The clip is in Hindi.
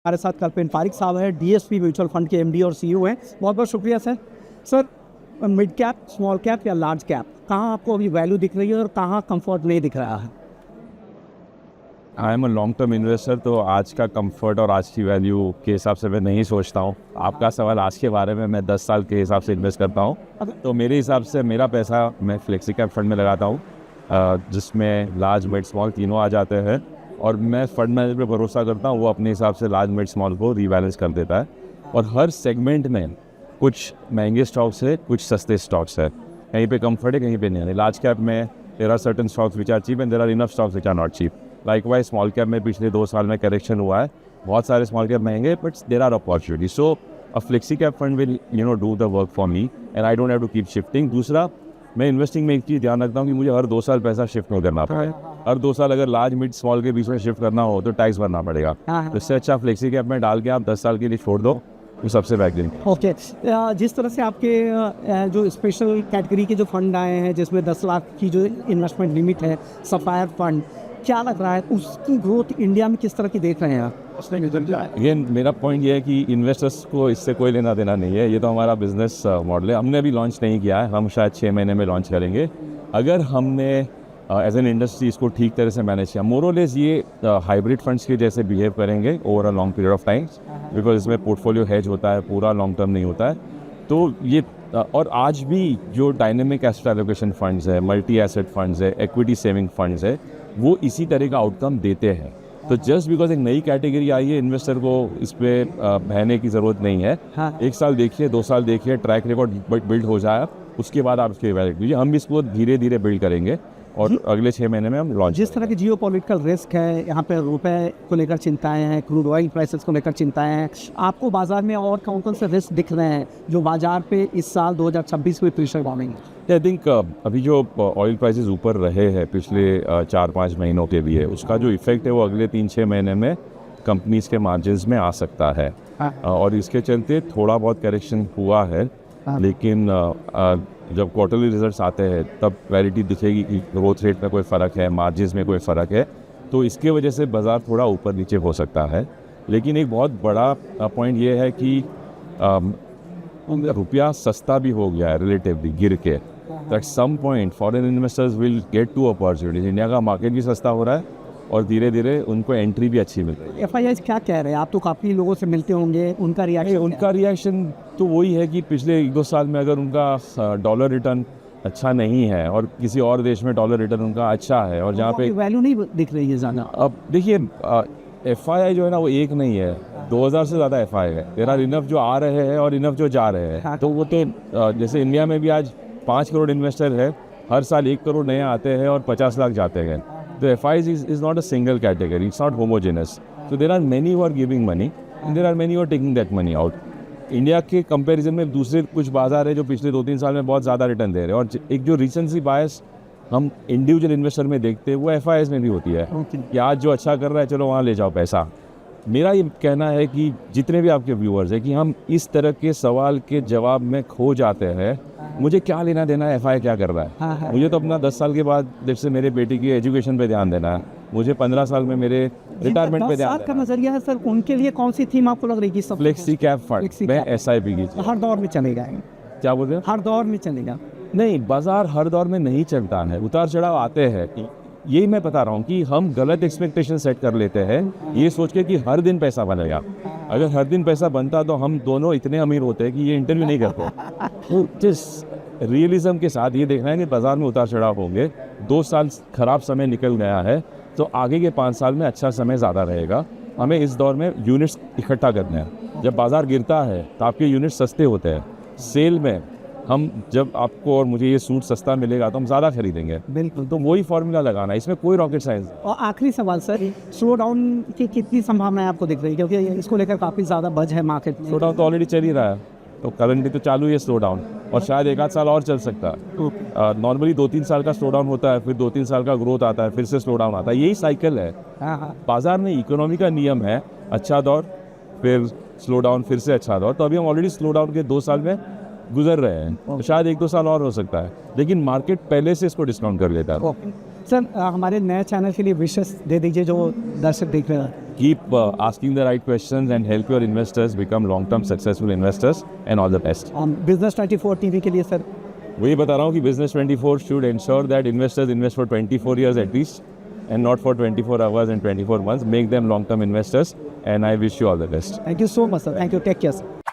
हमारे साथ कल्पेन पारिक साहब है, डीएसपी म्यूचुअल फंड के एमडी और सीईओ हैं। बहुत बहुत शुक्रिया sir. Sir mid cap, small cap या लार्ज कैप, कहाँ आपको अभी वैल्यू दिख रही है और कहाँ कंफर्ट नहीं दिख रहा है? I am a long term investor, तो आज का कंफर्ट और आज की वैल्यू के हिसाब से मैं नहीं सोचता हूँ। आपका सवाल आज के बारे में, मैं 10 साल के हिसाब से इन्वेस्ट करता हूँ। तो मेरे हिसाब से मेरा पैसा मैं फ्लेक्सी कैप फंड में लगाता हूँ, जिसमें लार्ज मिड स्मॉल तीनों आ जाते हैं, और मैं फंड मैनेजर पर भरोसा करता हूँ। वो अपने हिसाब से लार्ज मिड स्मॉल को रीबैलेंस कर देता है, और हर सेगमेंट में कुछ महंगे स्टॉक्स है, कुछ सस्ते स्टॉक्स है, कहीं पे कंफर्ट है, कहीं पे नहीं है। लार्ज कैप में there are certain stocks which are cheap and there are enough stocks which are not cheap. Likewise small cap में पिछले 2 साल में करेक्शन हुआ है, बहुत सारे स्मॉल कैप महंगे, but there are opportunity. So a flexi cap fund will do the work for me and I don't have to keep shifting. दूसरा, मैं इन्वेस्टिंग में एक चीज़ ध्यान रखता हूँ कि मुझे हर 2 साल पैसा शिफ्ट नहीं करना पड़े। हर 2 साल अगर लार्ज मिड स्मॉल के बीच में शिफ्ट करना हो तो टैक्स भरना पड़ेगा। तो इससे अच्छा फ्लेक्सी कैप में डाल के आप 10 साल के लिए छोड़ दो, वो सबसे बेहतरीन। ओके, जिस तरह से आपके जो स्पेशल कैटेगरी के जो फंड आए हैं, जिसमें 10 लाख की जो इन्वेस्टमेंट लिमिट है, सफायर फंड, क्या लग रहा है उसकी ग्रोथ इंडिया में किस तरह की देख रहे हैं आप? अगेन मेरा पॉइंट ये है कि इन्वेस्टर्स को इससे कोई लेना देना नहीं है। ये तो हमारा बिजनेस मॉडल है, हमने अभी लॉन्च नहीं किया है, हम शायद 6 महीने में लॉन्च करेंगे। अगर हमने एज एन इंडस्ट्री इसको ठीक तरह से मैनेज किया, मोर और लेस ये हाइब्रिड फंड्स के जैसे बिहेव करेंगे over a long period of time, because इसमें पोर्टफोलियो हेज होता है, पूरा लॉन्ग टर्म नहीं होता है। तो ये और आज भी जो डायनेमिक एसेट एलोकेशन फंड्स है, मल्टी एसेट फंड्स है, इक्विटी सेविंग फंड्स है, वो इसी तरह का आउटकम देते हैं। तो जस्ट बिकॉज एक नई कैटेगरी आई है, इन्वेस्टर को इस पर बहने की ज़रूरत नहीं है। 1 साल देखिए, 2 साल देखिए, ट्रैक रिकॉर्ड बिल्ड हो जाए, उसके बाद आप इसके इवैल्यूएट कीजिए। हम इसको धीरे धीरे बिल्ड करेंगे और अगले 6 महीने में हम लॉन्च। जिस तरह की जियो पॉलिटिकल रिस्क है, यहाँ पे रुपए को लेकर चिंताएं हैं, क्रूड ऑयल प्राइसेस को लेकर चिंताएं हैं, आपको बाजार में और कौन कौन से रिस्क दिख रहे हैं जो बाजार पे इस साल 2026 में प्रेशर डालेंगे? आई थिंक अभी जो ऑयल प्राइसेस ऊपर रहे हैं पिछले 4-5 महीनों के लिए, उसका जो इफेक्ट है वो अगले 3-6 महीने में कंपनीज के मार्जिन्स में आ सकता है। और इसके चलते थोड़ा बहुत करेक्शन हुआ है, लेकिन जब क्वार्टरली रिजल्ट्स आते हैं तब क्लैरिटी दिखेगी कि ग्रोथ रेट में कोई फ़र्क है, मार्जिन्स में कोई फ़र्क है। तो इसके वजह से बाज़ार थोड़ा ऊपर नीचे हो सकता है। लेकिन एक बहुत बड़ा पॉइंट ये है कि रुपया सस्ता भी हो गया है रिलेटिवली गिर के। At some point foreign investors will get to opportunities. India का मार्केट भी सस्ता हो रहा है और धीरे धीरे उनको एंट्री भी अच्छी मिल रही है। FIIs क्या कह रहे हैं? आप तो काफ़ी लोगों से मिलते होंगे, उनका रिएक्शन तो वही है कि पिछले 1-2 साल में अगर उनका डॉलर रिटर्न अच्छा नहीं है और किसी और देश में डॉलर रिटर्न उनका अच्छा है, और जहाँ पे वैल्यू नहीं दिख रही है ज़्यादा। अब देखिए, FII जो है ना वो एक नहीं है, 2000 से ज़्यादा FII है। देयर आर इनफ जो आ रहे हैं और इनफ जो जा रहे हैं। तो वो तो जैसे इंडिया में भी आज 5 करोड़ इन्वेस्टर है, हर साल 1 करोड़ नए आते हैं और 50 लाख जाते हैं। तो FIIs is not a single category, it's not homogeneous. So there are many who are giving money and there are many who are taking that money out. India के कंपैरिजन में दूसरे कुछ बाजार है जो पिछले 2-3 साल में बहुत ज़्यादा रिटर्न दे रहे हैं, और एक जो रिसेंसी बायस हम इंडिविजुअल इन्वेस्टर में देखते हैं वो FIIs में भी होती है कि आज जो अच्छा कर रहा है चलो वहाँ ले जाओ पैसा। मेरा ये कहना है कि जितने भी आपके व्यूअर्स हैं कि हम इस तरह के सवाल के जवाब में खो जाते हैं। मुझे क्या लेना देना है FII क्या कर रहा है? मुझे तो अपना 10 साल के बाद जैसे मेरे बेटी की एजुकेशन पे ध्यान देना है, मुझे 15 साल में मेरे रिटायरमेंट पे ध्यान देना है। का नजरिया है सर, उनके लिए कौन सी थीम आपको लग रही है? फ्लेक्सी कैप फंड में SIP की हर दौर में चलेगा? क्या बोलते हैं? हर दौर में चलेगा? नहीं, बाजार हर दौर में नहीं चलता है, उतार चढ़ाव आते हैं। यही मैं बता रहा हूँ कि हम गलत एक्सपेक्टेशन सेट कर लेते हैं ये सोच के कि हर दिन पैसा बनेगा। अगर हर दिन पैसा बनता तो हम दोनों इतने अमीर होते हैं कि ये इंटरव्यू नहीं करते। तो जिस रियलिज्म के साथ ये देखना है कि बाजार में उतार चढ़ाव होंगे, 2 साल खराब समय निकल गया है तो आगे के 5 साल में अच्छा समय ज़्यादा रहेगा। हमें इस दौर में यूनिट्स इकट्ठा करने हैं। जब बाजार गिरता है तो आपके यूनिट्स सस्ते होते हैं। सेल में हम जब आपको और मुझे ये सूट सस्ता मिलेगा तो हम ज़्यादा खरीदेंगे। बिल्कुल, तो वही फॉर्मूला लगाना है, इसमें कोई रॉकेट साइंस। और आखिरी सवाल सर, स्लो डाउन की कितनी संभावनाएं आपको दिख रही है? क्योंकि इसको लेकर काफ़ी ज़्यादा बज है मार्केट में। स्लो डाउन तो ऑलरेडी चल ही रहा है, तो करंटली तो चालू ही है स्लो डाउन, और शायद 1-8 साल और चल सकता है। नॉर्मली 2-3 साल का स्लो डाउन होता है, फिर 2-3 साल का ग्रोथ आता है, फिर से स्लो डाउन आता है, यही साइकिल है। बाजार में इकोनॉमी का नियम है, अच्छा दौर फिर स्लो डाउन, फिर से अच्छा दौर। तो अभी हम ऑलरेडी स्लो डाउन के 2 साल में गुजर रहे हैं, तो शायद 1-2 साल और हो सकता है, लेकिन मार्केट पहले से इसको डिस्काउंट कर लेता है। सर, हमारे नए चैनल के लिए विशेष दे दीजिए जो दर्शक देख रहे हैं। keep asking the right questions and help your investors become long-term successful investors. And all the best. Business 24 TV के लिए सर वही बता रहा हूँ कि Business 24 should ensure that investors invest for 24 years at least and not for 24 hours and 24 months. Make them long-term investors, and I wish you all the best. Thank you so much sir, thank you, take care sir.